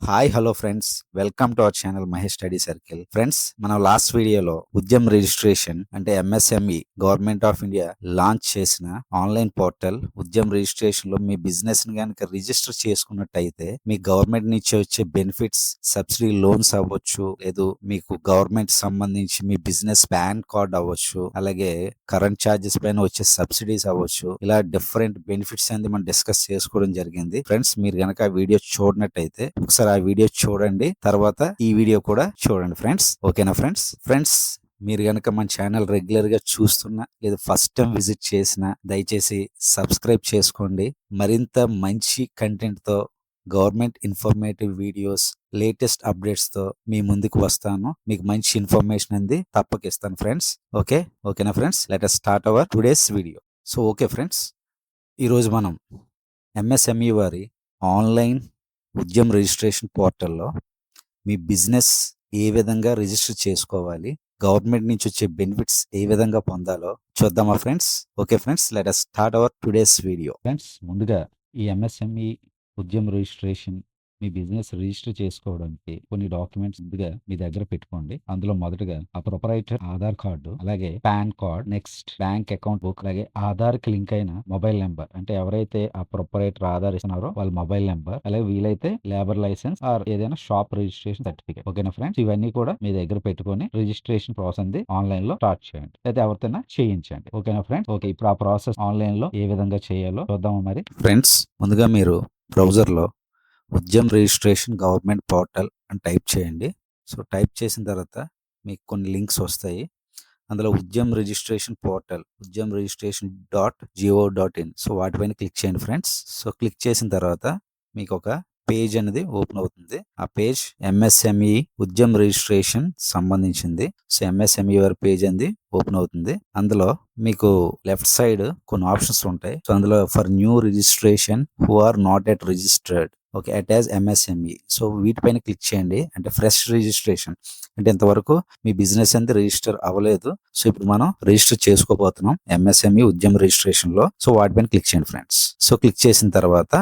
Hi hello friends, welcome to our channel Mahesh study circle. Friends, మనం last వీడియోలో Udyam registration అంటే MSME government of India launch చేసిన online portal Udyam registration లో మీ business ని కనుక రిజిస్టర్ చేసుకున్నట్టయితే మీ గవర్నమెంట్ నుంచి వచ్చే బెనిఫిట్స్, సబ్సిడీ లోన్స్ అవ్వచ్చు, లేదు మీకు గవర్నమెంట్ సంబంధించి మీ బిజినెస్ పాన్ కార్డ్ అవ్వచ్చు, అలాగే కరెంట్ ఛార్జెస్ పైన వచ్చే సబ్సిడీస్ అవ్వచ్చు, ఇలా డిఫరెంట్ బెనిఫిట్స్ అనేది మనం డిస్కస్ చేసుకోవడం జరిగింది. ఫ్రెండ్స్, మీరు కనుక ఆ వీడియో చూడనట్టయితే ఒకసారి ఆ వీడియో చూడండి, తర్వాత ఈ వీడియో కూడా చూడండి ఫ్రెండ్స్. ఓకేనా ఫ్రెండ్స్, మీరు గనక మన ఛానల్ రెగ్యులర్ గా చూస్తున్నా లేదా ఫస్ట్ టైం విజిట్ చేసినా దయచేసి సబ్స్క్రైబ్ చేసుకోండి. మరింత మంచి కంటెంట్ తో, government informative videos, latest updates తో మీ ముందుకు వస్తాను. మీకు మంచి ఇన్ఫర్మేషన్ అంది తప్పక ఇస్తాను ఫ్రెండ్స్. ఓకేనా friends, let us start our today's video. So okay friends, ఈరోజు మనం ఎంఎస్ఎంఈ వారి ఆన్లైన్ ఉద్యమ్ రిజిస్ట్రేషన్ పోర్టల్లో మీ బిజినెస్ ఏ విధంగా రిజిస్టర్ చేసుకోవాలి, గవర్నమెంట్ నుంచి వచ్చే బెనిఫిట్స్ ఏ విధంగా పొందాలో చూద్దామా friends. Okay friends, let us start our today's video. Friends, ముందుగా ఈ ఎంఎస్ఎంఈ ఉద్యమ్ రిజిస్ట్రేషన్ మీ బిజినెస్ రిజిస్టర్ చేసుకోవడానికి కొన్ని డాక్యుమెంట్స్ ముందుగా మీ దగ్గర పెట్టుకోండి. అందులో మొదటగా ఆ ప్రొపరైటర్ ఆధార్ కార్డు, అలాగే pan card, next bank account book, అలాగే ఆధార్ కి లింక్ అయిన మొబైల్ నెంబర్, అంటే ఎవరైతే ఆ ప్రొపరైటర్ ఆధార్ ఇస్తున్నారో వాళ్ళ మొబైల్ నెంబర్, అలాగే వీలైతే లేబర్ లైసెన్స్ ఆర్ ఏదైనా షాప్ రిజిస్ట్రేషన్ సర్టిఫికేట్. ఓకేనా ఫ్రెండ్స్, ఇవన్నీ కూడా మీ దగ్గర పెట్టుకొని రిజిస్ట్రేషన్ ప్రాసెస్ ఆన్లైన్ లో స్టార్ట్ చేయండి, లేదా ఎవరితోనా చేయించండి. ఓకేనా ఫ్రెండ్స్. ఓకే, ఇప్పుడు ఆ ప్రాసెస్ ఆన్లైన్ లో ఏ విధంగా చేయాలో చూద్దాము మరి. ఫ్రెండ్స్, ముందుగా మీరు బ్రౌజర్ లో ఉద్యమ్ రిజిస్ట్రేషన్ గవర్నమెంట్ పోర్టల్ అని టైప్ చేయండి. సో టైప్ చేసిన తర్వాత మీకు కొన్ని లింక్స్ వస్తాయి. అందులో Udyam registration portal, Udyam registration .go.in, so వాటిపైన క్లిక్ చేయండి ఫ్రెండ్స్. సో క్లిక్ చేసిన తర్వాత మీకు ఒక పేజ్ అనేది ఓపెన్ అవుతుంది. ఆ పేజ్ ఎంఎస్ఎంఈ ఉద్యమ్ రిజిస్ట్రేషన్ సంబంధించింది. సో ఎంఎస్ఎంఈ వారి పేజ్ అనేది ఓపెన్ అవుతుంది. అందులో మీకు లెఫ్ట్ సైడ్ కొన్ని ఆప్షన్స్ ఉంటాయి. సో అందులో for new registration who are not at registered, okay, at as MSME, so వీటిపైన క్లిక్ చేయండి. అంటే ఫ్రెష్ రిజిస్ట్రేషన్, అంటే ఇంతవరకు మీ బిజినెస్ అనేది రిజిస్టర్ అవ్వలేదు. సో ఇప్పుడు మనం రిజిస్టర్ చేసుకోబోతున్నాం ఎంఎస్ఎంఈ ఉద్యమ్ రిజిస్ట్రేషన్ లో. సో వాటిపైన క్లిక్ చేయండి ఫ్రెండ్స్. సో క్లిక్ చేసిన తర్వాత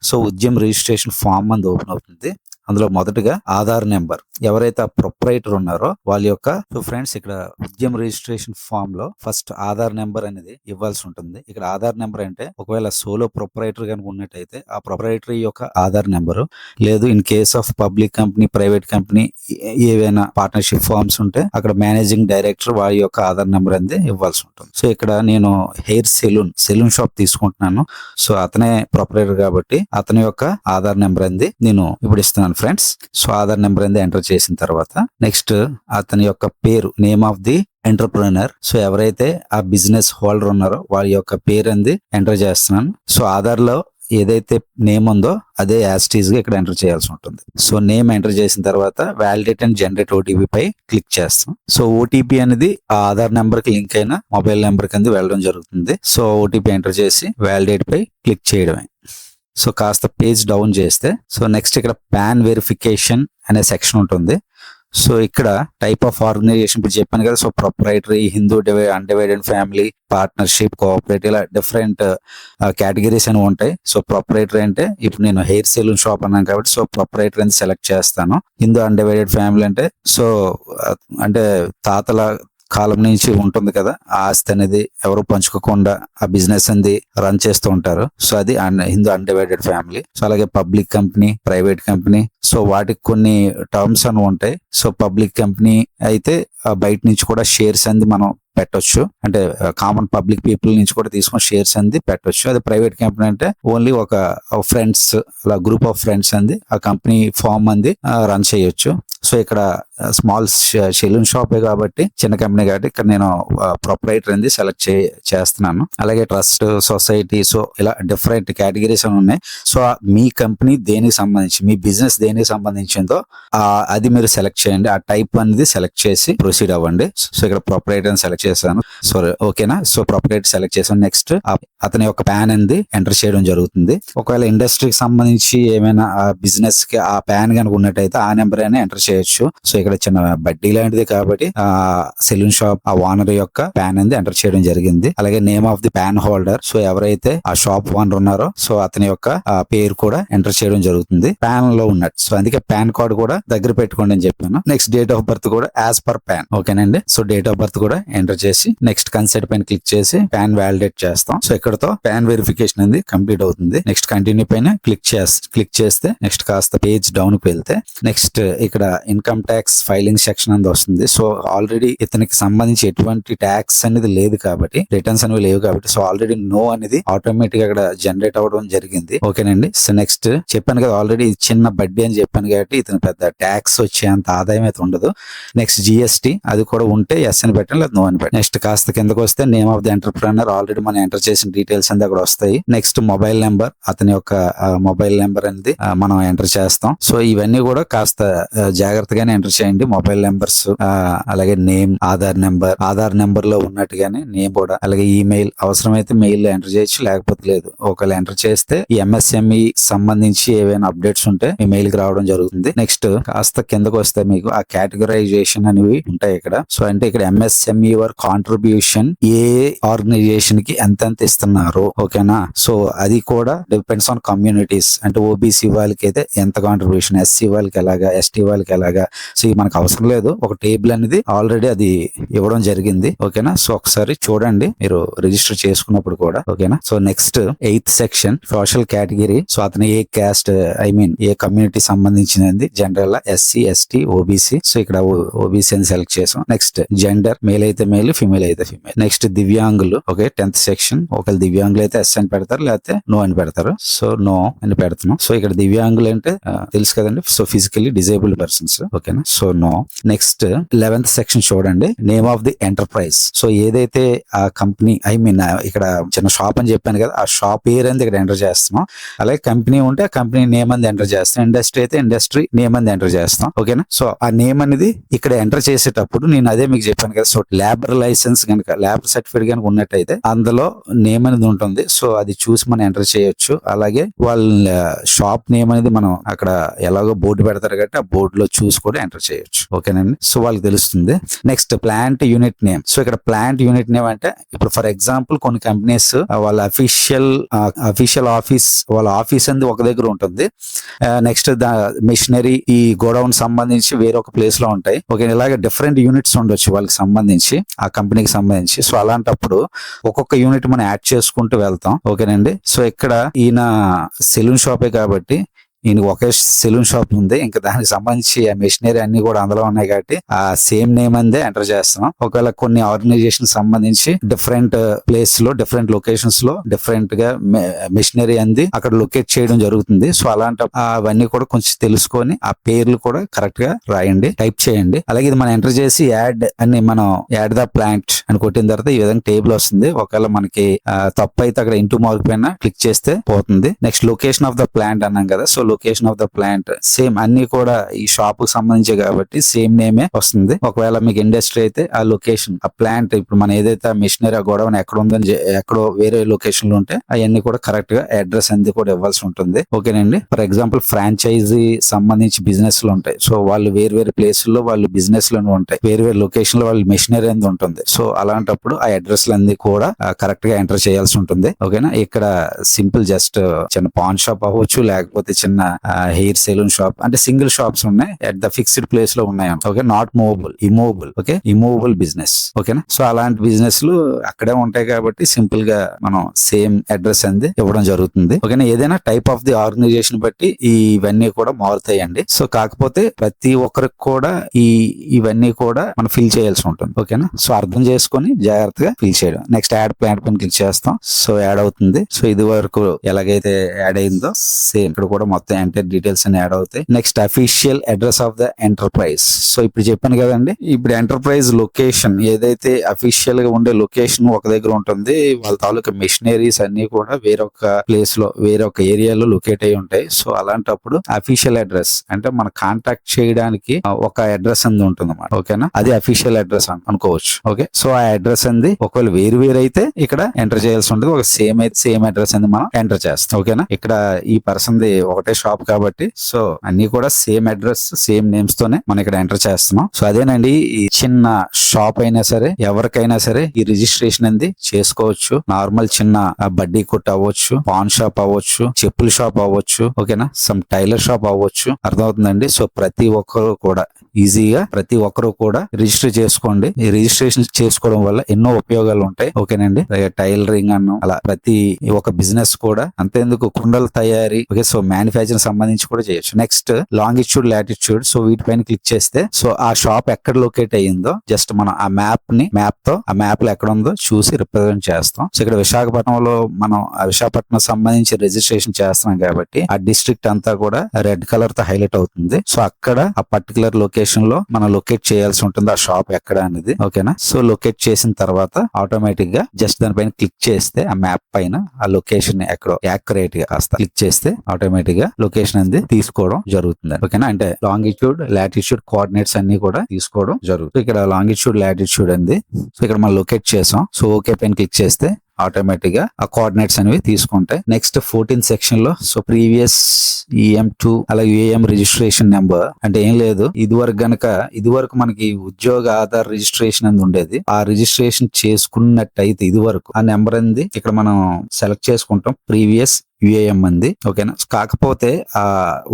సో ఉద్యమ్ రిజిస్ట్రేషన్ ఫామ్ అనేది ఓపెన్ అవుతుంది. అందులో మొదటగా ఆధార్ నెంబర్, ఎవరైతే ఆ ప్రొపరైటర్ ఉన్నారో వాళ్ళ యొక్క. సో ఫ్రెండ్స్, ఇక్కడ ఉద్యమ్ రిజిస్ట్రేషన్ ఫామ్ లో ఫస్ట్ ఆధార్ నెంబర్ అనేది ఇవ్వాల్సి ఉంటుంది. ఇక్కడ ఆధార్ నెంబర్ అంటే ఒకవేళ సోలో ప్రొపరైటర్ కనుక ఉన్నట్టయితే ఆ ప్రొపరైటరీ యొక్క ఆధార్ నెంబరు, లేదు in case of public company, private company, ఏవైనా పార్ట్నర్షిప్ ఫార్మ్స్ ఉంటే అక్కడ మేనేజింగ్ డైరెక్టర్ వారి యొక్క ఆధార్ నెంబర్ అనేది ఇవ్వాల్సి ఉంటుంది. సో ఇక్కడ నేను హెయిర్ సెలూన్ షాప్ తీసుకుంటున్నాను. సో అతనే ప్రొపరైటర్ కాబట్టి అతని యొక్క ఆధార్ నెంబర్ అనేది నేను ఇప్పుడు ఇస్తున్నాను ఫ్రెండ్స్. సో ఆధార్ నెంబర్ అనేది ఎంటర్ చేసిన తర్వాత నెక్స్ట్ అతని యొక్క పేరు, name of the entrepreneur, so ఎవరైతే ఆ బిజినెస్ హోల్డర్ ఉన్నారో వాళ్ళ యొక్క పేరు అనేది ఎంటర్ చేస్తున్నాను. సో ఆధార్ లో ఏదైతే నేమ్ ఉందో అదే యాజ్ ఇట్ ఈజ్ గా ఇక్కడ ఎంటర్ చేయాల్సి ఉంటుంది. సో నేమ్ ఎంటర్ చేసిన తర్వాత వ్యాలిడేట్ అండ్ జనరేట్ ఓటీపీ పై క్లిక్ చేస్తాం. సో ఓటీపీ అనేది ఆ ఆధార్ నెంబర్ కి లింక్ అయిన మొబైల్ నెంబర్ కింద వెళ్ళడం జరుగుతుంది. సో ఓటీపీ ఎంటర్ చేసి వ్యాలిడేట్ పై క్లిక్ చేయడమే. సో కాస్త పేజ్ డౌన్ చేస్తే సో నెక్స్ట్ ఇక్కడ పాన్ వెరిఫికేషన్ అనే సెక్షన్ ఉంటుంది. సో ఇక్కడ టైప్ ఆఫ్ ఆర్గనైజేషన్ ఇప్పుడు చెప్పాను కదా. So proprietary, Hindu undivided family, partnership, cooperative, ఇలా డిఫరెంట్ కేటగిరీస్ అని ఉంటాయి. సో ప్రొపరైటరీ అంటే ఇప్పుడు నేను హెయిర్ సెలూన్ షాప్ అన్నాను కాబట్టి సో ప్రొపరైటరీ అని సెలెక్ట్ చేస్తాను. హిందూ అన్డివైడెడ్ ఫ్యామిలీ అంటే సో అంటే తాతల కాలం నుంచి ఉంటుంది కదా, ఆ ఆస్తి అనేది ఎవరు పంచుకోకుండా ఆ బిజినెస్ అనేది రన్ చేస్తూ ఉంటారు. సో అది హిందూ అన్డివైడెడ్ ఫ్యామిలీ. సో అలాగే public company, private company, so వాటికి కొన్ని టర్మ్స్ అని ఉంటాయి. సో పబ్లిక్ కంపెనీ అయితే బయట నుంచి కూడా షేర్స్ అనేది మనం పెట్టొచ్చు, అంటే కామన్ పబ్లిక్ పీపుల్ నుంచి కూడా తీసుకొని షేర్స్ అనేది పెట్టొచ్చు. అదే ప్రైవేట్ కంపెనీ అంటే ఓన్లీ ఒక ఫ్రెండ్స్, అలా గ్రూప్ ఆఫ్ ఫ్రెండ్స్ అంది ఆ కంపెనీ ఫామ్ అంది రన్ చేయొచ్చు. సో ఇక్కడ స్మాల్ సెలూన్ షాపే కాబట్టి, చిన్న కంపెనీ కాబట్టి ఇక్కడ నేను ప్రొపరైటర్ అనేది సెలెక్ట్ చేస్తున్నాను. అలాగే ట్రస్ట్, సొసైటీ, సో ఇలా డిఫరెంట్ కేటగిరీస్ అని ఉన్నాయి. సో మీ కంపెనీ దేనికి సంబంధించి, మీ బిజినెస్ దేనికి సంబంధించిందో అది మీరు సెలెక్ట్ చేయండి. ఆ టైప్ అనేది సెలెక్ట్ చేసి ప్రొసీడ్ అవ్వండి. సో ఇక్కడ ప్రొపరైటర్ అని సెలెక్ట్ చేశాను. సో ఓకేనా. సో ప్రొపరైటర్ సెలెక్ట్ చేశాను. నెక్స్ట్ అతని యొక్క ప్యాన్ అనేది ఎంటర్ చేయడం జరుగుతుంది. ఒకవేళ ఇండస్ట్రీకి సంబంధించి ఏమైనా బిజినెస్ కి ఆ ప్యాన్ కనుక ఉన్నట్టయితే ఆ నెంబర్ అయినా ఎంటర్ చేయొచ్చు. సో ఇక్కడ ఇక్కడ చిన్న బడ్డీ లాంటిది కాబట్టి ఆ సెలూన్ షాప్ ఆ ఓనర్ యొక్క ప్యాన్ అనేది ఎంటర్ చేయడం జరిగింది. అలాగే name of the pan holder, so ఎవరైతే ఆ షాప్ ఓనర్ ఉన్నారో సో అతని యొక్క పేరు కూడా ఎంటర్ చేయడం జరుగుతుంది ప్యాన్ లో ఉన్నట్టు. సో అందుకే ప్యాన్ కార్డ్ కూడా దగ్గర పెట్టుకోండి అని చెప్పాను. నెక్స్ట్ డేట్ ఆఫ్ బర్త్ కూడా యాజ్ పర్ ప్యాన్. ఓకేనండి. సో డేట్ ఆఫ్ బర్త్ కూడా ఎంటర్ చేసి నెక్స్ట్ కన్సెంట్ పైన క్లిక్ చేసి ప్యాన్ వ్యాలిడేట్ చేస్తాం. సో ఇక్కడతో ప్యాన్ వెరిఫికేషన్ అనేది కంప్లీట్ అవుతుంది. నెక్స్ట్ కంటిన్యూ పైన క్లిక్ చేస్తే నెక్స్ట్ కాస్త పేజ్ డౌన్ కి వెళ్తే నెక్స్ట్ ఇక్కడ ఇన్కమ్ ట్యాక్స్ ఫైలింగ్ సెక్షన్ అనేది వస్తుంది. సో ఆల్రెడీ ఇతనికి సంబంధించి ఎటువంటి ట్యాక్స్ అనేది లేదు కాబట్టి, రిటర్న్స్ అనేవి లేవు కాబట్టి, సో ఆల్రెడీ నో అనేది ఆటోమేటిక్ గా అక్కడ జనరేట్ అవడం జరిగింది. ఓకేనండి. సో నెక్స్ట్ చెప్పాను కదా ఆల్రెడీ చిన్న బడ్డీ అని చెప్పాను కాబట్టి ఇతను పెద్ద ట్యాక్స్ వచ్చేంత ఆదాయం అయితే ఉండదు. నెక్స్ట్ జిఎస్టీ అది కూడా ఉంటే ఎస్ అని పెట్టండి, లేదా నో అని పెట్టండి. నెక్స్ట్ కాస్త కిందకు వస్తే name of the entrepreneur already మనం ఎంటర్ చేసిన డీటెయిల్స్ అనేది అక్కడ వస్తాయి. నెక్స్ట్ మొబైల్ నెంబర్, అతని యొక్క మొబైల్ నెంబర్ అనేది మనం ఎంటర్ చేస్తాం. సో ఇవన్నీ కూడా కాస్త జాగ్రత్తగానే ఎంటర్ చేయండి. మొబైల్ నెంబర్స్, అలాగే నేమ్, ఆధార్ నెంబర్ లో ఉన్నట్టుగానే నేమ్ కూడా, అలాగే ఈమెయిల్ అవసరమైతే మెయిల్ ఎంటర్ చేయొచ్చు, లేకపోతే లేదు. ఒకవేళ ఎంటర్ చేస్తే ఈ ఎంఎస్ఎంఈ సంబంధించి ఏవైనా అప్డేట్స్ ఉంటే మీ మెయిల్ కి రావడం జరుగుతుంది. నెక్స్ట్ కాస్త కిందకు వస్తే మీకు ఆ కేటగరైజేషన్ అనేవి ఉంటాయి ఇక్కడ. సో అంటే ఇక్కడ ఎంఎస్ఎంఈ వర్ కాంట్రిబ్యూషన్ ఏ ఆర్గనైజేషన్ కి ఎంత ఇస్తున్నారు. ఓకేనా. సో అది కూడా డిపెండ్స్ ఆన్ కమ్యూనిటీస్. అంటే ఓబీసీ వాళ్ళకి అయితే ఎంత కాంట్రిబ్యూషన్, ఎస్సీ వాళ్ళకి ఎలాగా, ఎస్టీ వాళ్ళకి ఎలాగా. సో ఇది మనకు అవసరం లేదు. ఒక టేబుల్ అనేది ఆల్రెడీ అది ఇవ్వడం జరిగింది. ఓకేనా. సో ఒకసారి చూడండి మీరు రిజిస్టర్ చేసుకున్నప్పుడు కూడా. ఓకేనా. So next 8th section social category. So అతను ఏ క్యాస్ట్ ఏ కమ్యూనిటీ సంబంధించినది, general SC, ST, OBC. So ఇక్కడ ఓబీసీ అని సెలెక్ట్ చేసాం. నెక్స్ట్ జెండర్, మేల్ అయితే మేల్, ఫిమేల్ అయితే ఫిమేల్. నెక్స్ట్ దివ్యాంగులు. Okay 10th section. ఒకవేళ దివ్యాంగులు అయితే ఎస్ అని పెడతారు, లేకపోతే నో అని పెడతారు. సో నో అని పెడుతున్నాం. సో ఇక్కడ దివ్యాంగులు అంటే తెలుసు కదండి, సో ఫిజికల్లీ డిజేబుల్డ్ పర్సన్స్. ఓకేనా. So no. Next 11th section చూడండి, name of the enterprise. So ఏదైతే ఆ కంపెనీ ఇక్కడ చిన్న షాప్ అని చెప్పాను కదా, ఆ షాప్ పేరు అనేది ఇక్కడ ఎంటర్ చేస్తున్నాం. అలాగే కంపెనీ ఉంటే ఆ కంపెనీ నేమ్ అనేది ఎంటర్ చేస్తాం. ఇండస్ట్రీ అయితే ఇండస్ట్రీ నేమ్ అనేది ఎంటర్ చేస్తాం. ఓకేనా. సో ఆ నేమ్ అనేది ఇక్కడ ఎంటర్ చేసేటప్పుడు నేను అదే మీకు చెప్పాను కదా, సో లేబర్ లైసెన్స్ కనుక, లేబర్ సర్టిఫికేట్ కనుక ఉన్నట్టయితే అందులో నేమ్ అనేది ఉంటుంది. సో అది చూసి మనం ఎంటర్ చేయొచ్చు. అలాగే వాళ్ళ షాప్ నేమ్ అనేది మనం అక్కడ ఎలాగో బోర్డు పెడతారు కాబట్టి ఆ బోర్డు లో చూసి కూడా ఎంటర్ చేయొచ్చు. ఓకేనండి. సో వాళ్ళకి తెలుస్తుంది. Next plant unit name. So ఇక్కడ ప్లాంట్ యూనిట్ నేమ్ అంటే ఇప్పుడు ఫర్ ఎగ్జాంపుల్ కొన్ని కంపెనీస్ వాళ్ళ అఫీషియల్ ఆఫీస్, వాళ్ళ ఆఫీస్ అనేది ఒక దగ్గర ఉంటుంది. నెక్స్ట్ మిషనరీ ఈ గోడౌన్ సంబంధించి వేరొక ప్లేస్ లో ఉంటాయి. ఓకే ఇలాగే డిఫరెంట్ యూనిట్స్ ఉండొచ్చు వాళ్ళకి సంబంధించి, ఆ కంపెనీకి సంబంధించి. సో అలాంటప్పుడు ఒక్కొక్క యూనిట్ మనం యాడ్ చేసుకుంటూ వెళ్తాం. ఓకేనండి. సో ఇక్కడ ఈయన సెలూన్ షాపే కాబట్టి ఈయనకి ఒకే సెలూన్ షాప్ ఉంది, ఇంకా దానికి సంబంధించి ఆ మెషినరీ అన్ని కూడా అందులో ఉన్నాయి కాబట్టి ఆ సేమ్ నేమ్ అందే ఎంటర్ చేస్తాం. ఒకవేళ కొన్ని ఆర్గనైజేషన్ సంబంధించి డిఫరెంట్ ప్లేస్ లో, డిఫరెంట్ లొకేషన్స్ లో డిఫరెంట్ గా మెషినరీ అంది అక్కడ లొకేట్ చేయడం జరుగుతుంది. సో అలాంటి అవన్నీ కూడా కొంచెం తెలుసుకొని ఆ పేర్లు కూడా కరెక్ట్ గా రాయండి, టైప్ చేయండి. అలాగే ఇది మనం ఎంటర్ చేసి యాడ్ అని మనం యాడ్ ద ప్లాంట్ అని కొట్టిన తర్వాత ఈ విధంగా టేబుల్ వస్తుంది. ఒకవేళ మనకి తప్పు అయితే అక్కడ ఇంటూ మార్క్ పైన క్లిక్ చేస్తే పోతుంది. Next location of the plant అన్నాం కదా, so location of the plant same అన్ని కూడా ఈ షాప్ కు సంబంధించి కాబట్టి సేమ్ నేమే వస్తుంది. ఒకవేళ మీకు ఇండస్ట్రీ అయితే ఆ లొకేషన్, ఆ ప్లాంట్ ఇప్పుడు మనం ఏదైతే మిషనరీ ఆ గొడవని ఎక్కడ ఉందని ఎక్కడో వేరే లొకేషన్ లో ఉంటే అవన్నీ కూడా కరెక్ట్ గా అడ్రస్ అనేది కూడా ఇవ్వాల్సి ఉంటుంది. ఓకేనండి. ఫర్ ఎగ్జాంపుల్ ఫ్రాంచైజీ సంబంధించి బిజినెస్ లో ఉంటాయి. సో వాళ్ళు వేరు వేరు ప్లేస్ లో వాళ్ళు బిజినెస్ లోనే ఉంటాయి, వేరు వేరు లొకేషన్ లో వాళ్ళు మిషనరీ అనేది ఉంటుంది. సో అలాంటప్పుడు ఆ అడ్రస్ అన్ని కూడా కరెక్ట్ గా ఎంటర్ చేయాల్సి ఉంటుంది. ఓకేనా. ఇక్కడ సింపుల్ జస్ట్ చిన్న పాన్ షాప్ అవ్వచ్చు, లేకపోతే చిన్న హెయిర్ సెలూన్ షాప్, అంటే సింగిల్ షాప్స్ ఉన్నాయి అట్ ద ఫిక్స్డ్ ప్లేస్ లో ఉన్నాయి. Okay not movable, immovable. Okay immovable business. ఓకేనా. సో అలాంటి బిజినెస్ లు అక్కడే ఉంటాయి కాబట్టి సింపుల్ గా మనం సేమ్ అడ్రస్ అనేది ఇవ్వడం జరుగుతుంది. ఓకేనా. ఏదైనా టైప్ ఆఫ్ ది ఆర్గనైజేషన్ బట్టి ఇవన్నీ కూడా మారుతాయండి. సో కాకపోతే ప్రతి ఒక్కరికి కూడా ఇవన్నీ కూడా మనం ఫిల్ చేయాల్సి ఉంటుంది. ఓకేనా. సో అర్థం చేసుకొని జాగ్రత్తగా ఫిల్ చేయడం. నెక్స్ట్ యాడ్ ప్లాంట్ పైన క్లిక్ చేస్తాం. సో యాడ్ అవుతుంది. సో ఇది వరకు ఎలాగైతే యాడ్ అయిందో సేమ్ ఇక్కడ కూడా మొత్తం ఎంటర్ డీటెయిల్స్ అని యాడ్ అవుతాయి. Next official address of the enterprise. So ఇప్పుడు చెప్పాను కదండి, ఇప్పుడు ఎంటర్ప్రైజ్ లొకేషన్ ఏదైతే అఫీషియల్ గా ఉండే లొకేషన్ ఒక దగ్గర ఉంటుంది, వాళ్ళ తాలూకా మిషనరీస్ అన్ని కూడా వేరొక ప్లేస్ లో, వేరొక ఏరియాలో లొకేట్ అయి ఉంటాయి. సో అలాంటప్పుడు అఫీషియల్ అడ్రస్ అంటే మనం కాంటాక్ట్ చేయడానికి ఒక అడ్రస్ అనేది ఉంటుంది అన్నమాట. ఓకేనా. అది అఫీషియల్ అడ్రస్ అనుకోవచ్చు. ఓకే. సో ఆ అడ్రస్ అనేది ఒకవేళ వేరు అయితే ఇక్కడ ఎంటర్ చేయాల్సి ఉంటుంది. ఒక సేమ్ అయితే సేమ్ అడ్రస్ అనేది మనం ఎంటర్ చేస్తాం. ఓకేనా. ఇక్కడ ఈ పర్సన్ ది ఒకటే షాప్ కాబట్టి సో అన్ని కూడా సేమ్ అడ్రస్ సేమ్ నేమ్స్ తోనే మనం ఇక్కడ ఎంటర్ చేస్తున్నాం. సో అదేనండి, ఈ చిన్న షాప్ అయినా సరే ఎవరికైనా సరే ఈ రిజిస్ట్రేషన్ అనేది చేసుకోవచ్చు. నార్మల్ చిన్న బడ్డీ కొట్టు అవ్వచ్చు, పాన్ షాప్ అవ్వచ్చు, చెప్పుల షాప్ అవ్వచ్చు, ఓకేనా, సమ్ టైలర్ షాప్ అవ్వచ్చు. అర్థమవుతుందండి. సో ప్రతి ఒక్కరు కూడా ఈజీగా రిజిస్టర్ చేసుకోండి. ఈ రిజిస్ట్రేషన్ చేసుకోవడం వల్ల ఎన్నో ఉపయోగాలు ఉంటాయి. ఓకేనండి. టైలరింగ్ అన్న అలా ప్రతి ఒక బిజినెస్ కూడా అంతేందుకు కుండల తయారీ, ఓకే, సో మ్యానుఫ్యాక్చరింగ్ సంబంధించి కూడా చేయొచ్చు. Next longitude, latitude. సో వీటిపైన క్లిక్ చేస్తే సో ఆ షాప్ ఎక్కడ లొకేట్ అయ్యిందో జస్ట్ మనం ఆ మ్యాప్ లో ఎక్కడ ఉందో చూసి రిప్రజెంట్ చేస్తాం. సో ఇక్కడ విశాఖపట్నంలో మనం ఆ విశాఖపట్నం సంబంధించి రిజిస్ట్రేషన్ చేస్తున్నాం కాబట్టి ఆ డిస్ట్రిక్ట్ అంతా కూడా రెడ్ కలర్ తో హైలైట్ అవుతుంది. సో అక్కడ ఆ పర్టికులర్ లొకేషన్ లో మనం లొకేట్ చేయాల్సి ఉంటుంది ఆ షాప్ ఎక్కడ అనేది. ఓకేనా. సో లొకేట్ చేసిన తర్వాత ఆటోమేటిక్ గా జస్ట్ దానిపైన క్లిక్ చేస్తే ఆ మ్యాప్ పైన ఆ లొకేషన్ ఎక్కడో యాక్యురేట్ గా కాస్త క్లిక్ చేస్తే ఆటోమేటిక్ గా లొకేషన్ అనేది తీసుకోవడం జరుగుతుంది. ఓకేనా. అంటే లాంగిట్యూడ్, లాటిట్యూడ్ కోఆర్డినేట్స్ అన్ని కూడా తీసుకోవడం జరుగుతుంది. ఇక్కడ లాంగిట్యూడ్, లాటిట్యూడ్ అంది. సో ఇక్కడ మనం లొకేట్ చేసాం. సో ఓకే పైన క్లిక్ చేస్తే ఆటోమేటిక్ గా ఆ కోఆర్డినేట్స్ అనేవి తీసుకుంటాయి. నెక్స్ట్ 14 సెక్షన్ లో సో ప్రీవియస్ EM2 అలాగే UAM రిజిస్ట్రేషన్ నెంబర్ అంటే ఏం లేదు. ఇదివరకు మనకి ఉద్యోగ ఆధార్ రిజిస్ట్రేషన్ అనేది ఉండేది. ఆ రిజిస్ట్రేషన్ చేసుకున్నట్టయితే ఇదివరకు ఆ నెంబర్ అనేది ఇక్కడ మనం సెలెక్ట్ చేసుకుంటాం. ప్రీవియస్ UAM అంది. ఓకేనా. కాకపోతే ఆ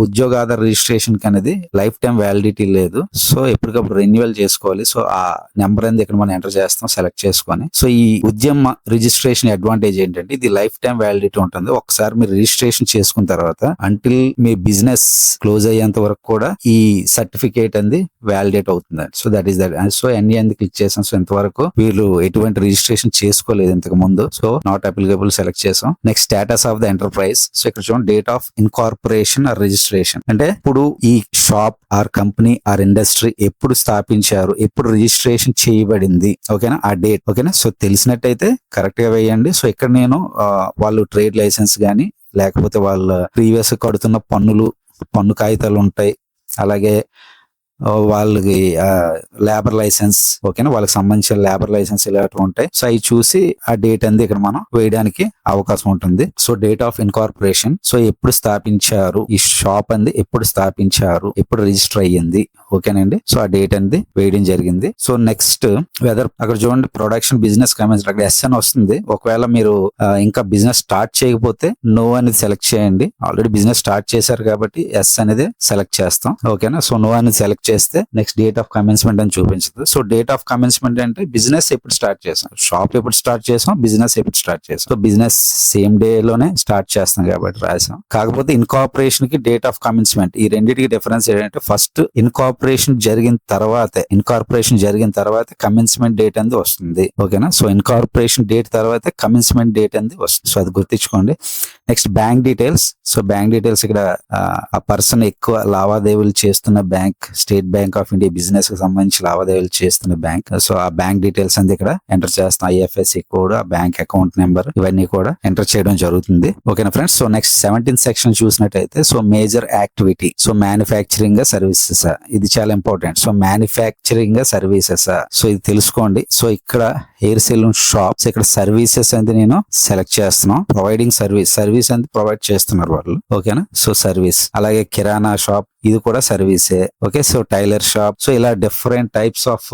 ఉద్యోగ ఆధార్ రిజిస్ట్రేషన్ కి అనేది లైఫ్ టైం వ్యాలిడిటీ లేదు. సో ఎప్పటికప్పుడు రెన్యువల్ చేసుకోవాలి. సో ఆ నెంబర్ అనేది ఇక్కడ మనం ఎంటర్ చేస్తాం సెలెక్ట్ చేసుకొని. సో ఈ ఉద్యమ రిజిస్ట్రేషన్ అడ్వాంటేజ్ ఏంటంటే ఇది లైఫ్ టైం వ్యాలిడిటీ ఉంటుంది. ఒకసారి మీరు రిజిస్ట్రేషన్ చేసుకున్న తర్వాత అంటిల్ మీ బిజినెస్ క్లోజ్ అయ్యేంత వరకు కూడా ఈ సర్టిఫికేట్ అనేది వ్యాలిడేట్ అవుతుంది. So that is that. So ఎన్ని అంది క్లిక్ చేసాం. సో ఇంతవరకు వీళ్ళు ఎటువంటి రిజిస్ట్రేషన్ చేసుకోలేదు ఇంతకు ముందు. సో నాట్ అప్లికబుల్ సెలెక్ట్ చేసాం. Next status of the enterprise. So ఇక్కడ చూడండి date of incorporation or registration అంటే ఇప్పుడు ఈ shop or company or industry ఎప్పుడు స్థాపించారు, ఎప్పుడు రిజిస్ట్రేషన్ చేయబడింది, ఓకేనా, ఆ డేట్. ఓకేనా. సో తెలిసినట్టయితే కరెక్ట్ గా వేయండి. సో ఇక్కడ నేను వాళ్ళు ట్రేడ్ లైసెన్స్ గానీ లేకపోతే వాళ్ళ ప్రీవియస్ కడుతున్న పన్ను కాగితాలు ఉంటాయి. అలాగే వాళ్ళకి లేబర్ లైసెన్స్, ఓకేనా, వాళ్ళకి సంబంధించిన లేబర్ లైసెన్స్ ఇలాంటివి ఉంటాయి. సో అవి చూసి ఆ డేట్ అనేది ఇక్కడ మనం వేయడానికి అవకాశం ఉంటుంది. So date of incorporation. So ఎప్పుడు స్థాపించారు ఈ షాప్ అంది, ఎప్పుడు స్థాపించారు, ఎప్పుడు రిజిస్టర్ అయ్యింది, ఓకేనండి. సో ఆ డేట్ అనేది వేయడం జరిగింది. సో నెక్స్ట్ వెదర్ అక్కడ చూడండి ప్రొడక్షన్ బిజినెస్ కమెన్స్ అక్కడ ఎస్ అని వస్తుంది. ఒకవేళ మీరు ఇంకా బిజినెస్ స్టార్ట్ చేయకపోతే నో అనేది సెలెక్ట్ చేయండి. ఆల్రెడీ బిజినెస్ స్టార్ట్ చేశారు కాబట్టి ఎస్ అనేది సెలెక్ట్ చేస్తాం. ఓకేనా. సో నో అనేది సెలెక్ట్ చేస్తే నెక్స్ట్ డేట్ ఆఫ్ కమెన్స్మెంట్ అని చూపించదు. సో డేట్ ఆఫ్ కమెన్స్మెంట్ అంటే బిజినెస్ ఎప్పుడు స్టార్ట్ చేసాం, షాప్ ఎప్పుడు స్టార్ట్ చేసాం, బిజినెస్ ఎప్పుడు స్టార్ట్ చేసాం. సో బిజినెస్ సేమ్ డే లోనే స్టార్ట్ చేస్తాం కాబట్టి రాసాం. కాకపోతే ఇన్కార్పొరేషన్ కి డేట్ ఆఫ్ కమెన్స్మెంట్ ఈ రెండింటికి డిఫరెన్స్ ఏంటంటే ఫస్ట్ ఇన్కార్పొరేషన్ జరిగిన తర్వాత కమెన్స్మెంట్ డేట్ అనేది వస్తుంది. ఓకేనా. సో ఇన్కార్పొరేషన్ డేట్ తర్వాత కమెన్స్మెంట్ డేట్ అనేది వస్తుంది. సో అది గుర్తించుకోండి. Next bank details. So bank details ఇక్కడ ఆ పర్సన్ ఎక్కువ లావాదేవీలు చేస్తున్న bank State Bank of India business కి సంబంధించి లావాదేవీలు చేస్తున్న బ్యాంక్. సో ఆ బ్యాంక్ డీటెయిల్స్ అంతా ఇక్కడ ఎంటర్ చేస్తాం. IFSC కోడ్, ఆ బ్యాంక్ అకౌంట్ నెంబర్ ఇవన్నీ కూడా ఎంటర్ చేయడం జరుగుతుంది. ఓకేనా friends. So next 17th section చూసినట్టయితే so major activity. So manufacturing services, ఇది చాలా important. So manufacturing services, so ఇది తెలుసుకోండి. సో ఇక్కడ హెయిర్ సెలూన్ షాప్స్ ఇక్కడ సర్వీసెస్ అనేది నేను సెలెక్ట్ చేస్తున్నాం. ప్రొవైడింగ్ సర్వీస్ అనేది ప్రొవైడ్ చేస్తున్నారు వాళ్ళు. ఓకేనా. So service. అలాగే కిరాణా షాప్ ఇది కూడా సర్వీసే. Okay. So tailor shop. So ఇలా డిఫరెంట్ టైప్స్ ఆఫ్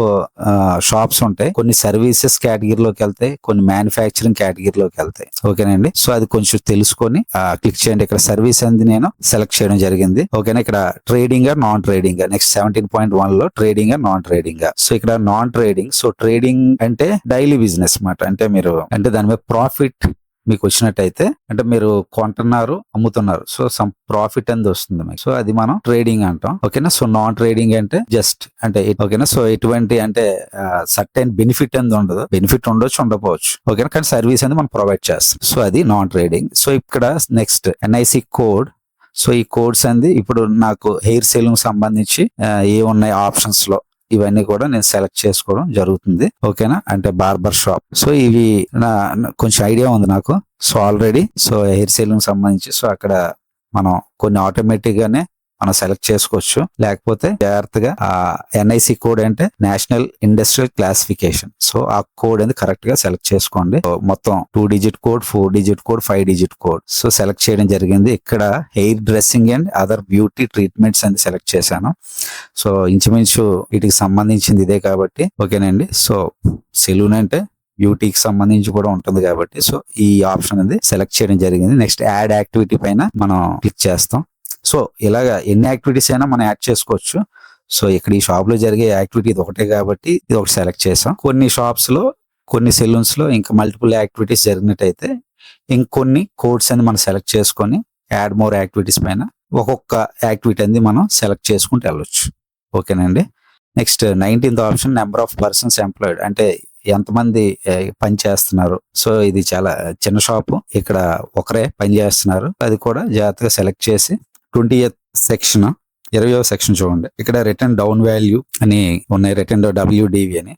షాప్స్ ఉంటాయి. కొన్ని సర్వీసెస్ కేటగిరీలోకి వెళ్తాయి, కొన్ని మ్యానుఫ్యాక్చరింగ్ కేటగిరీలోకి వెళ్తాయి. ఓకేనండి. సో అది కొంచెం తెలుసుకొని క్లిక్ చేయండి. ఇక్కడ సర్వీస్ అనేది నేను సెలెక్ట్ చేయడం జరిగింది. ఓకేనా. ఇక్కడ ట్రేడింగ్ నాన్ ట్రేడింగ్. నెక్స్ట్ 17.1 లో ట్రేడింగ్ నాన్ ట్రేడింగ్. సో ఇక్కడ నాన్ ట్రేడింగ్. సో ట్రేడింగ్ అంటే డైలీ బిజినెస్ మాట. అంటే మీరు అంటే దాని మీద ప్రాఫిట్ మీకు వచ్చినట్టయితే అంటే మీరు కొంటున్నారు, అమ్ముతున్నారు, సో సమ్ ప్రాఫిట్ అనేది వస్తుంది మీకు. సో అది మనం ట్రేడింగ్ అంటాం. ఓకేనా. సో నాన్ ట్రేడింగ్ అంటే జస్ట్ అంటే ఓకేనా. సో ఎటువంటి అంటే సర్టెన్ బెనిఫిట్ అనేది ఉండదు. బెనిఫిట్ ఉండొచ్చు, ఉండకపోవచ్చు. ఓకేనా. కానీ సర్వీస్ అనేది మనం ప్రొవైడ్ చేస్తాం. సో అది నాన్ ట్రేడింగ్. సో ఇక్కడ నెక్స్ట్ NIC కోడ్. సో ఈ కోడ్స్ అనేది ఇప్పుడు నాకు హెయిర్ సెలూన్ సంబంధించి ఏ ఉన్నాయి ఆప్షన్స్ లో ఇవన్నీ కూడా నేను సెలెక్ట్ చేసుకోవడం జరుగుతుంది. ఓకేనా. అంటే బార్బర్ షాప్. సో ఇవి కొంచెం ఐడియా ఉంది నాకు. So already so hair salon సంబంధించి సో అక్కడ మనం కొన్ని ఆటోమేటిక్ గానే మనం సెలెక్ట్ చేసుకోవచ్చు. లేకపోతే జాగ్రత్తగా ఆ NIC కోడ్ అంటే నేషనల్ ఇండస్ట్రియల్ క్లాసిఫికేషన్, సో ఆ కోడ్ అనేది కరెక్ట్ గా సెలెక్ట్ చేసుకోండి. మొత్తం 2 digit code, 4 digit code, 5 digit code so select చేయడం జరిగింది. ఇక్కడ hair dressing and other beauty treatments అని సెలెక్ట్ చేశాను. సో ఇంచుమించు వీటికి సంబంధించింది ఇదే కాబట్టి ఓకేనండి. సో సెలూన్ అంటే బ్యూటీకి సంబంధించి కూడా ఉంటుంది కాబట్టి సో ఈ ఆప్షన్ అనేది సెలెక్ట్ చేయడం జరిగింది. నెక్స్ట్ యాడ్ యాక్టివిటీ పైన మనం క్లిక్ చేస్తాం. సో ఇలాగా ఎన్ని యాక్టివిటీస్ అయినా మనం యాడ్ చేసుకోవచ్చు. సో ఇక్కడ ఈ షాప్ లో జరిగే యాక్టివిటీ ఇది ఒకటే కాబట్టి ఇది ఒకటి సెలెక్ట్ చేసాం. కొన్ని షాప్స్ లో, కొన్ని సెలూన్స్ లో ఇంకా మల్టిపుల్ యాక్టివిటీస్ జరిగినట్టయితే ఇంకొన్ని కోడ్స్ అని మనం సెలెక్ట్ చేసుకొని యాడ్ మోర్ యాక్టివిటీస్ పైన ఒక్కొక్క యాక్టివిటీ అనేది మనం సెలెక్ట్ చేసుకుంటూ వెళ్ళొచ్చు. ఓకేనండి. Next 19th option number of persons employed, అంటే ఎంతమంది పని చేస్తున్నారు. సో ఇది చాలా చిన్న షాపు, ఇక్కడ ఒకరే పని చేస్తున్నారు. అది కూడా జాగ్రత్తగా సెలెక్ట్ చేసి 20th సెక్షన్ 20వ సెక్షన్ చూడండి. ఇక్కడ రిటర్న్ డౌన్ వాల్యూ అని ఉన్నాయి, రిటర్న్ WDV అని.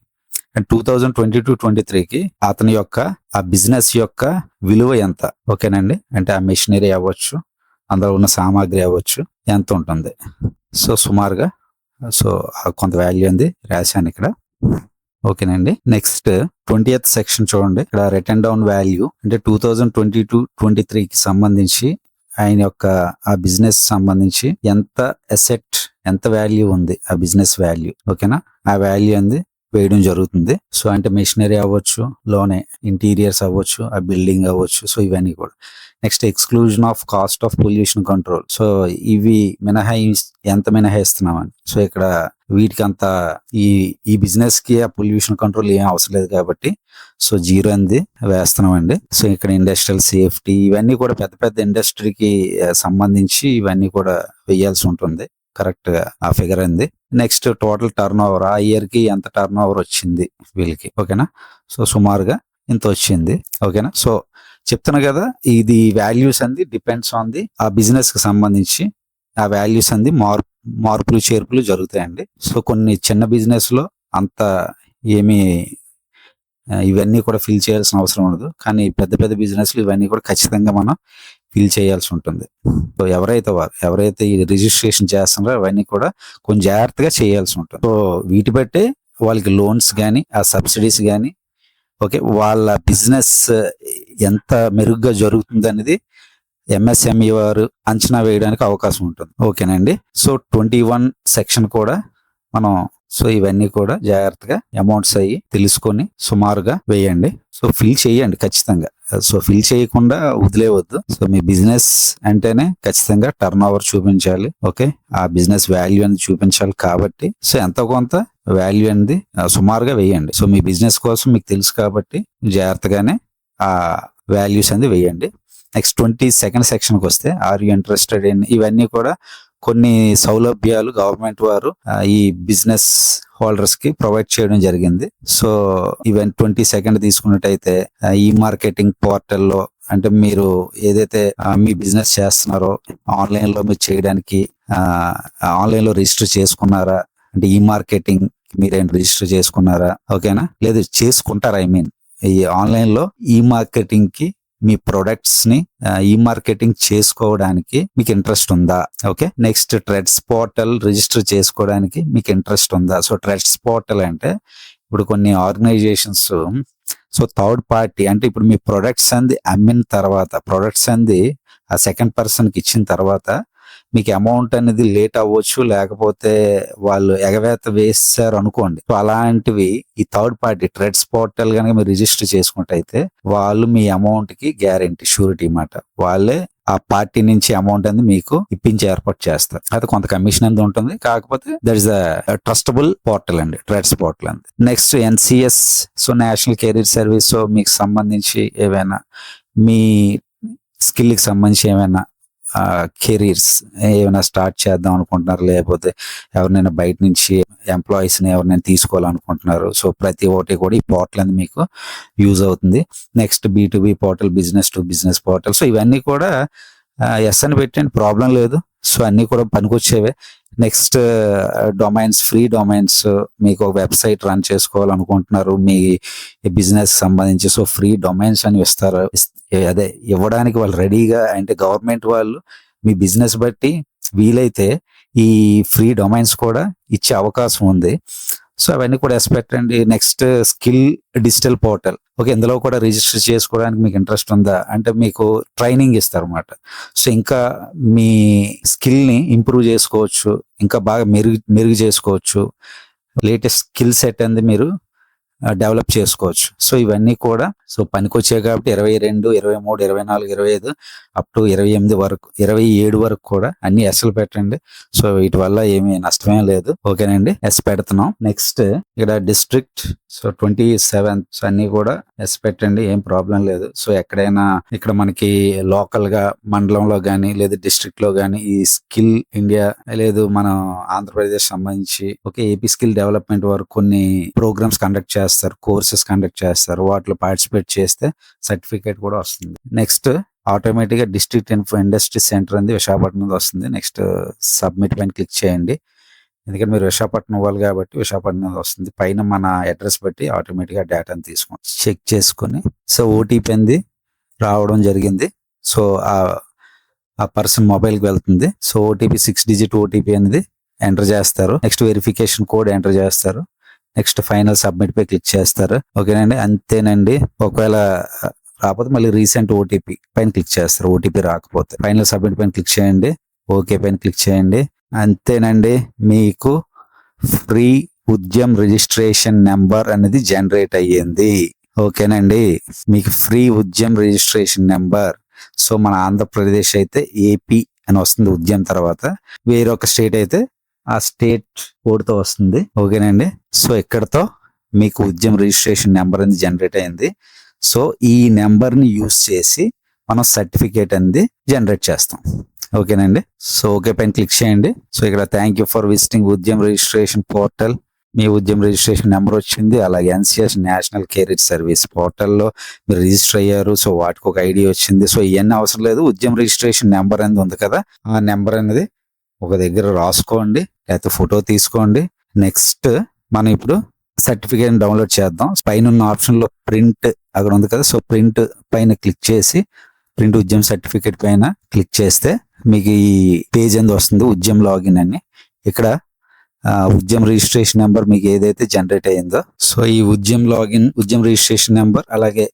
అండ్ 2022-23కి అతని యొక్క ఆ బిజినెస్ యొక్క విలువ ఎంత, ఓకేనండి. అంటే ఆ మెషినరీ అవ్వచ్చు, అందులో ఉన్న సామాగ్రి అవ్వచ్చు, ఎంత ఉంటుంది. సో సుమారుగా సో కొంత వాల్యూ అంది రాశాను ఇక్కడ. ఓకేనండి. నెక్స్ట్ 20th సెక్షన్ చూడండి. ఇక్కడ రిటర్న్ డౌన్ వాల్యూ అంటే 2022-23కి సంబంధించి ఆయన యొక్క ఆ బిజినెస్ సంబంధించి ఎంత అసెట్, ఎంత వాల్యూ ఉంది, ఆ బిజినెస్ వాల్యూ, ఓకేనా, ఆ వాల్యూ అంది వేయడం జరుగుతుంది. సో అంటే మెషినరీ అవ్వచ్చు, లోనే ఇంటీరియర్స్ అవ్వచ్చు, ఆ బిల్డింగ్ అవ్వచ్చు. సో ఇవన్నీ కూడా. Next exclusion of cost of pollution control, so ఇవి ఎంత మినహాయిస్తున్నామని. సో ఇక్కడ వీటికి అంత ఈ బిజినెస్ కి ఆ పొల్యూషన్ కంట్రోల్ ఏం అవసరం లేదు కాబట్టి సో 0 అంది వేస్తున్నామండి. సో ఇక్కడ ఇండస్ట్రియల్ సేఫ్టీ ఇవన్నీ కూడా పెద్ద పెద్ద ఇండస్ట్రీకి సంబంధించి ఇవన్నీ కూడా వేయాల్సి ఉంటుంది. కరెక్ట్ గా ఆ ఫిగర్ అంది. నెక్స్ట్ టోటల్ టర్న్ ఓవర్, ఆ ఇయర్ కి ఎంత టర్న్ ఓవర్ వచ్చింది వీళ్ళకి, ఓకేనా. సో సుమారుగా ఇంత వచ్చింది, ఓకేనా. సో చెప్తున్నా కదా, ఇది వాల్యూస్ అంది డిపెండ్స్ ఆన్ ది ఆ బిజినెస్ కి సంబంధించి ఆ వాల్యూస్ అంది మార్పులు చేర్పులు జరుగుతాయండి. సో కొన్ని చిన్న బిజినెస్ లో అంత ఏమీ ఇవన్నీ కూడా ఫిల్ చేయాల్సిన అవసరం ఉండదు. కానీ పెద్ద పెద్ద బిజినెస్లు ఇవన్నీ కూడా ఖచ్చితంగా మనం ఫిల్ చేయాల్సి ఉంటుంది. సో ఎవరైతే ఈ రిజిస్ట్రేషన్ చేస్తున్నారో అవన్నీ కూడా కొంచెం జాగ్రత్తగా చేయాల్సి ఉంటుంది. సో వీటి బట్టే వాళ్ళకి లోన్స్ కానీ ఆ సబ్సిడీస్ కానీ ఓకే వాళ్ళ బిజినెస్ ఎంత మెరుగ్గా జరుగుతుంది అనేది MSME వారు అంచనా వేయడానికి అవకాశం ఉంటుంది. ఓకేనండి. సో 21 సెక్షన్ కూడా మనం సో ఇవన్నీ కూడా జాగ్రత్తగా అమౌంట్స్ అయ్యి తెలుసుకొని సుమారుగా వేయండి. సో ఫిల్ చేయండి ఖచ్చితంగా. సో ఫిల్ చేయకుండా వదిలేవద్దు. సో మీ బిజినెస్ అంటేనే ఖచ్చితంగా టర్న్ ఓవర్ చూపించాలి, ఓకే, ఆ బిజినెస్ వాల్యూ అనేది చూపించాలి. కాబట్టి సో ఎంతో కొంత వాల్యూ అనేది సుమారుగా వేయండి. సో మీ బిజినెస్ కోసం మీకు తెలుసు కాబట్టి జాగ్రత్తగానే ఆ వాల్యూస్ అనేది వేయండి. నెక్స్ట్ 22nd సెక్షన్కి వస్తే ఆర్ యూ ఇంట్రెస్టెడ్ ఇన్, ఇవన్నీ కూడా కొన్ని సౌలభ్యాలు గవర్నమెంట్ వారు ఈ బిజినెస్ హోల్డర్స్ కి ప్రొవైడ్ చేయడం జరిగింది. సో ఈవెన్ 22nd తీసుకున్నట్టయితే ఈ మార్కెటింగ్ పోర్టల్లో అంటే మీరు ఏదైతే మీ బిజినెస్ చేస్తున్నారో ఆన్లైన్ లో మీరు చేయడానికి ఆన్లైన్ లో రిజిస్టర్ చేసుకున్నారా, అంటే ఈ మార్కెటింగ్ మీరేం రిజిస్టర్ చేసుకున్నారా, ఓకేనా, లేదు చేసుకుంటారా, ఈ ఆన్లైన్ లో ఈ మార్కెటింగ్ కి మీ ప్రొడక్ట్స్ ని ఈ మార్కెటింగ్ చేసుకోవడానికి మీకు ఇంట్రెస్ట్ ఉందా, okay. Next TReDS portal register చేసుకోవడానికి మీకు ఇంట్రెస్ట్ ఉందా. సో ట్రెడ్స్ పోర్టల్ అంటే ఇప్పుడు కొన్ని ఆర్గనైజేషన్స్ సో థర్డ్ పార్టీ అంటే ఇప్పుడు మీ ప్రొడక్ట్స్ అంది అమ్మిన తర్వాత ప్రొడక్ట్స్ అంది ఆ సెకండ్ పర్సన్ కి ఇచ్చిన తర్వాత మీకు అమౌంట్ అనేది లేట్ అవ్వచ్చు, లేకపోతే వాళ్ళు ఎగవేత వేస్తారు అనుకోండి. సో అలాంటివి ఈ థర్డ్ పార్టీ ట్రెడ్స్ పోర్టల్ కనుక మీరు రిజిస్టర్ చేసుకుంటే వాళ్ళు మీ అమౌంట్ కి గ్యారెంటీ షూరిటీ మాట, వాళ్ళే ఆ పార్టీ నుంచి అమౌంట్ అనేది మీకు ఇప్పించి ఏర్పాటు చేస్తారు. అయితే కొంత కమిషన్ అనేది ఉంటుంది, కాకపోతే that is a trustable portal అండి ట్రెడ్స్ పోర్టల్ అండి. Next NCS so national career service, so మీకు సంబంధించి ఏవైనా మీ స్కిల్ కి సంబంధించి ఏమైనా కెరీర్స్ ఏమైనా స్టార్ట్ చేద్దాం అనుకుంటున్నారు, లేకపోతే ఎవరినైనా బయట నుంచి ఎంప్లాయీస్ ని ఎవరినైనా తీసుకోవాలనుకుంటున్నారు. సో ప్రతి ఒక్కటి కూడా ఈ పోర్టల్ అనేది మీకు యూజ్ అవుతుంది. Next B2B portal, business to business portal, so ఇవన్నీ కూడా ఎస్ అని పెట్టండి, ప్రాబ్లం లేదు. సో అన్ని కూడా పనికొచ్చేవే. నెక్స్ట్ డొమైన్స్, ఫ్రీ డొమైన్స్, మీకు ఒక వెబ్సైట్ రన్ చేసుకోవాలనుకుంటున్నారు మీ బిజినెస్ సంబంధించి, సో ఫ్రీ డొమైన్స్ అని ఇస్తారు. అదే ఇవ్వడానికి వాళ్ళు రెడీగా, అంటే గవర్నమెంట్ వాళ్ళు మీ బిజినెస్ బట్టి వీలైతే ఈ ఫ్రీ డొమైన్స్ కూడా ఇచ్చే అవకాశం ఉంది. సో అవన్నీ కూడా ఎక్స్పెక్ట్ అండి. Next skill digital portal. Okay, ఇందులో కూడా రిజిస్టర్ చేసుకోవడానికి మీకు ఇంట్రెస్ట్ ఉందా అంటే మీకు ట్రైనింగ్ ఇస్తారు అనమాట. సో ఇంకా మీ స్కిల్ని ఇంప్రూవ్ చేసుకోవచ్చు, ఇంకా బాగా మెరుగు చేసుకోవచ్చు, లేటెస్ట్ స్కిల్ సెట్ అనేది మీరు డెవలప్ చేసుకోవచ్చు. సో ఇవన్నీ కూడా సో పనికొచ్చాయి కాబట్టి 22, 23, 24, 25 అప్ టు 28 వరకు 27 వరకు కూడా అన్ని ఎస్లు పెట్టండి. సో వీటి వల్ల ఏమీ నష్టమే లేదు. ఓకేనండి, ఎస్ పెడుతున్నాం. నెక్స్ట్ ఇక్కడ డిస్ట్రిక్ట్ సో 27 అన్ని కూడా ఎస్ పెట్టండి, ఏం ప్రాబ్లం లేదు. సో ఎక్కడైనా ఇక్కడ మనకి లోకల్ గా మండలంలో గానీ లేదా డిస్ట్రిక్ట్ లో గానీ ఈ స్కిల్ ఇండియా లేదు మన ఆంధ్రప్రదేశ్ సంబంధించి ఓకే ఏపీ స్కిల్ డెవలప్మెంట్ వరకు కొన్ని ప్రోగ్రామ్స్ కండక్ట్ చేస్తారు, కోర్సెస్ కండక్ట్ చేస్తారు. వాటిలో పార్టిసిపేట్ చేస్తే సర్టిఫికేట్ కూడా వస్తుంది. నెక్స్ట్ ఆటోమేటిక్ గా డిస్ట్రిక్ట్ ఇండస్ట్రీ సెంటర్ అనేది విశాఖపట్నం వస్తుంది. నెక్స్ట్ సబ్మిట్ పైన క్లిక్ చేయండి, ఎందుకంటే మీరు విశాఖపట్నం వాళ్ళు కాబట్టి విశాఖపట్నం వస్తుంది. పైన మన అడ్రస్ బట్టి ఆటోమేటిక్ గా డేటాను తీసుకొని చెక్ చేసుకుని సో ఓటీపీ అనేది రావడం జరిగింది. సో ఆ పర్సన్ మొబైల్కి వెళ్తుంది. సో ఓటీపీ 6 డిజిట్ ఓటీపీ అనేది ఎంటర్ చేస్తారు. నెక్స్ట్ వెరిఫికేషన్ కోడ్ ఎంటర్ చేస్తారు. నెక్స్ట్ ఫైనల్ సబ్మిట్ పై క్లిక్ చేస్తారు. ఓకేనండి, అంతేనండి. ఒకవేళ రాకపోతే మళ్ళీ రీసెంట్ ఓటీపీ పైన క్లిక్ చేస్తారు. ఓటీపీ రాకపోతే ఫైనల్ సబ్మిట్ పైన క్లిక్ చేయండి, ఓకే పైన క్లిక్ చేయండి. అంతేనండి, మీకు ఫ్రీ ఉద్యమ్ రిజిస్ట్రేషన్ నెంబర్ అనేది జనరేట్ అయ్యింది. ఓకేనండి, మీకు free Udyam registration number. So మన ఆంధ్రప్రదేశ్ అయితే ఏపీ అని వస్తుంది ఉద్యమ్ తర్వాత, వేరొక స్టేట్ అయితే ఆ స్టేట్ కోడ్తో వస్తుంది. ఓకేనండి, సో ఇక్కడతో మీకు ఉద్యమ్ రిజిస్ట్రేషన్ నెంబర్ అనేది జనరేట్ అయింది. సో ఈ నెంబర్ని యూజ్ చేసి మనం సర్టిఫికేట్ అనేది జనరేట్ చేస్తాం. ఓకేనండి, సో ఓకే పైన క్లిక్ చేయండి. సో ఇక్కడ thank you for visiting Udyam registration portal. Me Udyam registration number వచ్చింది. అలాగే ఎన్సిఎస్ నేషనల్ కెరీర్ సర్వీస్ పోర్టల్లో మీరు రిజిస్టర్ అయ్యారు. సో వాటికి ఒక ఐడి వచ్చింది. సో ఇవన్నీ అవసరం లేదు, ఉద్యమ్ రిజిస్ట్రేషన్ నెంబర్ అనేది ఉంది కదా, ఆ నెంబర్ అనేది ఒక దగ్గర రాసుకోండి, లేకపోతే ఫోటో తీసుకోండి. నెక్స్ట్ మనం ఇప్పుడు సర్టిఫికేట్ డౌన్లోడ్ చేద్దాం. పైన ఉన్న ఆప్షన్ లో ప్రింట్ అక్కడ ఉంది కదా, సో ప్రింట్ పైన క్లిక్ చేసి ప్రింట్ ఉద్యమ్ సర్టిఫికేట్ పైన క్లిక్ చేస్తే మీకు ఈ పేజ్ అనేది వస్తుంది, ఉద్యమ్ లాగిన్ అని. ఇక్కడ ఉద్యమ్ రిజిస్ట్రేషన్ నెంబర్ మీకు ఏదైతే జనరేట్ అయ్యిందో సో ఈ Udyam login, Udyam registration number అలాగే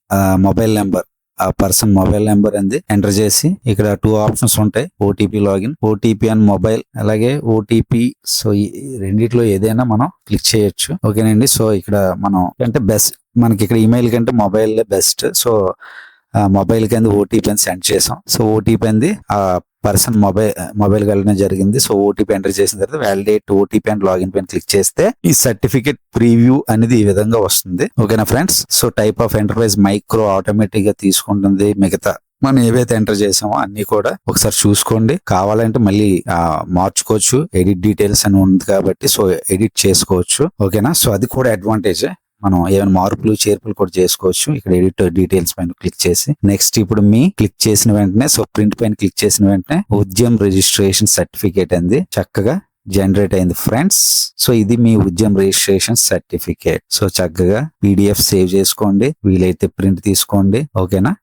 మొబైల్ నెంబర్, ఆ పర్సన్ మొబైల్ నెంబర్ అనేది ఎంటర్ చేసి ఇక్కడ 2 ఆప్షన్స్ ఉంటాయి, OTP login, OTP and mobile, అలాగే ఓటీపీ. సో ఈ రెండిట్లో ఏదైనా మనం క్లిక్ చేయొచ్చు. ఓకేనండి, సో ఇక్కడ మనం అంటే బెస్ట్ మనకి ఇక్కడ ఈమెయిల్ కంటే మొబైల్ బెస్ట్. సో మొబైల్ కింద ఓటీపీ అని సెండ్ చేసాం. సో ఓటీపీ అనేది ఆ పర్సన్ మొబైల్ వెళ్ళడం జరిగింది. సో ఓటీపీ ఎంటర్ చేసిన తర్వాత వ్యాలిడేట్ ఓటీపీ అండ్ లాగిన్ పైన క్లిక్ చేస్తే ఈ సర్టిఫికేట్ ప్రీవ్యూ అనేది ఈ విధంగా వస్తుంది. ఓకేనా friends, so type of enterprise micro automatic గా తీసుకుంటుంది. మిగతా మనం ఏవైతే ఎంటర్ చేసామో అన్ని కూడా ఒకసారి చూసుకోండి. కావాలంటే మళ్ళీ మార్చుకోవచ్చు, ఎడిట్ డీటెయిల్స్ అని ఉంది కాబట్టి సో ఎడిట్ చేసుకోవచ్చు. ఓకేనా, సో అది కూడా అడ్వాంటేజ్. మనం ఏమైనా మార్పులు చేర్పులు కూడా చేసుకోవచ్చు. ఇక్కడ ఎడిట్ డీటెయిల్స్ పైన క్లిక్ చేసి నెక్స్ట్ ఇప్పుడు మీ క్లిక్ చేసిన వెంటనే సో ప్రింట్ పైన క్లిక్ చేసిన వెంటనే ఉద్యమ్ రిజిస్ట్రేషన్ సర్టిఫికేట్ అనేది చక్కగా జనరేట్ అయింది ఫ్రెండ్స్. సో ఇది మీ ఉద్యమ్ రిజిస్ట్రేషన్ సర్టిఫికేట్. సో చక్కగా పీడిఎఫ్ సేవ్ చేసుకోండి, వీలైతే ప్రింట్ తీసుకోండి. ఓకేనా,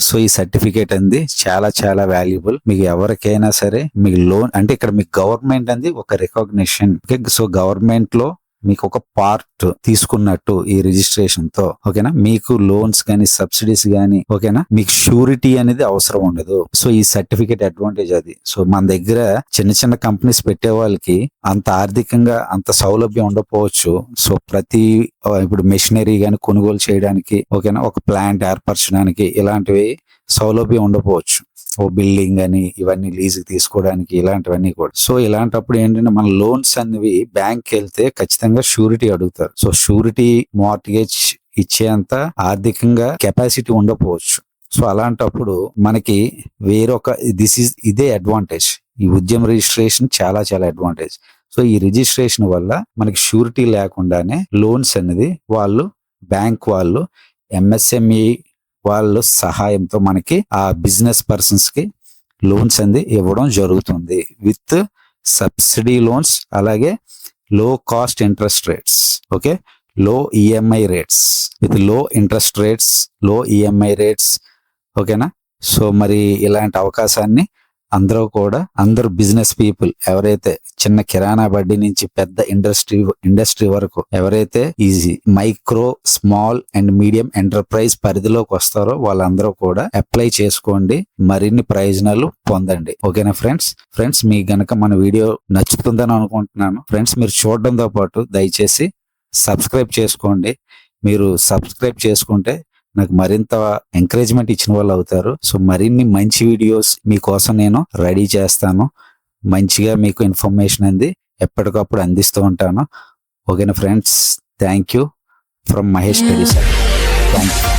సో ఈ సర్టిఫికేట్ అనేది చాలా చాలా వాల్యుబుల్. మీకు ఎవరికైనా సరే మీకు లోన్ అంటే ఇక్కడ మీకు గవర్నమెంట్ అనేది ఒక రికగ్నిషన్. సో గవర్నమెంట్ లో మీకు ఒక పార్ట్ తీసుకున్నట్టు ఈ రిజిస్ట్రేషన్ తో. ఓకేనా, మీకు లోన్స్ కానీ సబ్సిడీస్ కానీ ఓకేనా మీకు షూరిటీ అనేది అవసరం ఉండదు. సో ఈ సర్టిఫికేట్ అడ్వాంటేజ్ అది. సో మన దగ్గర చిన్న చిన్న కంపెనీస్ పెట్టే వాళ్ళకి అంత ఆర్థికంగా అంత సౌలభ్యం ఉండకపోవచ్చు. సో ప్రతి ఇప్పుడు మెషినరీ కానీ కొనుగోలు చేయడానికి ఓకేనా ఒక ప్లాంట్ ఏర్పరచడానికి ఇలాంటివి సౌలభ్యం ఉండకపోవచ్చు. ఓ బిల్డింగ్ అని ఇవన్నీ లీజ్ తీసుకోవడానికి ఇలాంటివన్నీ కూడా. సో ఇలాంటప్పుడు ఏంటంటే మన లోన్స్ అనేవి బ్యాంక్ వెళ్తే ఖచ్చితంగా షూరిటీ అడుగుతారు. సో షూరిటీ మార్ట్గేజ్ ఇచ్చేంత ఆర్థికంగా కెపాసిటీ ఉండకపోవచ్చు. సో అలాంటప్పుడు మనకి వేరొక ఇదే అడ్వాంటేజ్. ఈ ఉద్యమ రిజిస్ట్రేషన్ చాలా చాలా అడ్వాంటేజ్. సో ఈ రిజిస్ట్రేషన్ వల్ల మనకి షూరిటీ లేకుండానే లోన్స్ అనేది వాళ్ళు బ్యాంక్ వాళ్ళు ఎంఎస్ఎంఈ వాళ్ళ సహాయంతో మనకి ఆ బిజినెస్ పర్సన్స్ కి లోన్స్ అనేది ఇవ్వడం జరుగుతుంది విత్ సబ్సిడీ లోన్స్, అలాగే లో కాస్ట్ ఇంట్రెస్ట్ రేట్స్. ఓకే, లో ఈఎంఐ రేట్స్ విత్ లో ఇంట్రెస్ట్ రేట్స్, లో ఈఎంఐ రేట్స్. ఓకేనా, సో మరి ఇలాంటి అవకాశాన్ని అందరూ బిజినెస్ పీపుల్ ఎవరైతే చిన్న కిరాణా బడ్డీ నుంచి పెద్ద ఇండస్ట్రీ వరకు ఎవరైతే ఈ micro small and medium enterprise పరిధిలోకి వస్తారో వాళ్ళందరూ కూడా అప్లై చేసుకోండి, మరిన్ని ప్రయోజనాలు పొందండి. ఓకేనా ఫ్రెండ్స్ మీకు గనక మన వీడియో నచ్చుతుందని అనుకుంటున్నాను. ఫ్రెండ్స్ మీరు చూడడంతో పాటు దయచేసి సబ్స్క్రైబ్ చేసుకోండి. మీరు సబ్స్క్రైబ్ చేసుకుంటే నాకు మరింత ఎంకరేజ్మెంట్ ఇచ్చిన వాళ్ళు అవుతారు. సో మరిన్ని మంచి వీడియోస్ మీకోసం నేను రెడీ చేస్తాను. మంచిగా మీకు ఇన్ఫర్మేషన్ ఎప్పటికప్పుడు అందిస్తూ ఉంటాను. ఓకేనా friends, thank you from Mahesh studies. Thank you.